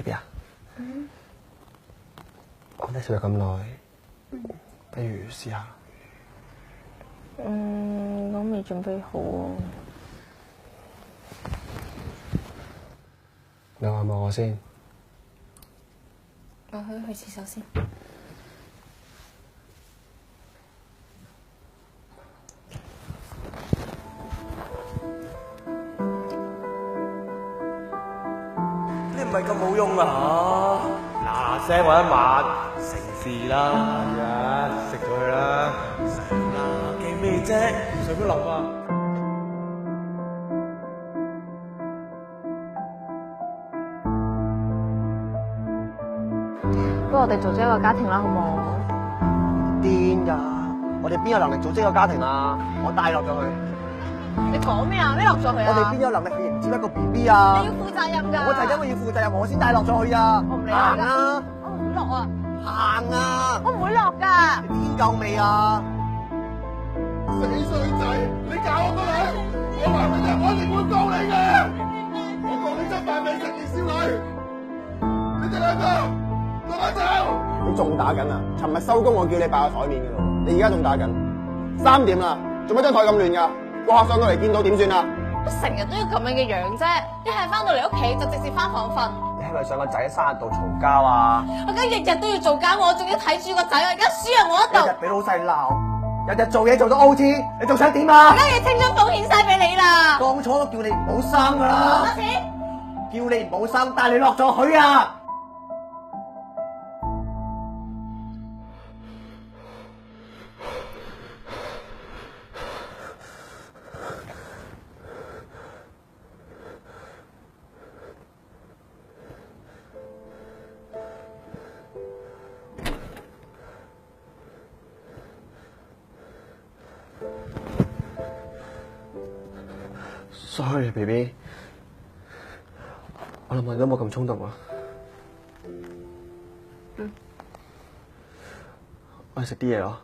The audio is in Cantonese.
，BB 啊，我哋食咗咁耐，不如試下。我未準備好啊。你望我先。我去廁所先。你唔係咁冇用啊嚇！嗱聲我一晚成事啦，係啊，食咗佢啦，食啦，驚咩啫？上邊樓啊！不如我哋組織一個家庭啦，好冇？癲㗎！我哋邊有能力組織一個家庭啊？我帶落咗佢。你講咩啊？咩落咗佢啊？我哋邊有能力去迎接一個 BB 啊？你要負責任㗎。我就係因為要負責任，我先帶落咗佢啊！我唔理行你㗎。啊！我唔會落啊！行啊！我唔會落㗎。你癲夠未啊？死衰仔，你搞我個女，我話俾你聽，我一定會告你嘅，我告你侵犯未成年少女，你哋兩個同我走。你仲打緊啊？尋日收工我叫你擺個台面嘅咯，你而家仲打緊？3點啦，做乜張台咁亂㗎？個客上到嚟見到點算啊？我成日都要咁樣嘅樣啫，一係翻到嚟屋企就直接翻房瞓。你係咪上個仔生日度嘈交啊？我而家日日都要做家務，我仲要睇住個仔，我而家輸入我一度。日日俾老細鬧，日日做嘢做到 OT，你仲想點啊？而家嘅青春奉獻晒俾你啦。當初都叫你唔好生㗎啦，多錢？叫你唔好生，但係你落咗許啊！Sorry, baby。我諗我都冇咁衝動啊。我去食啲嘢咯。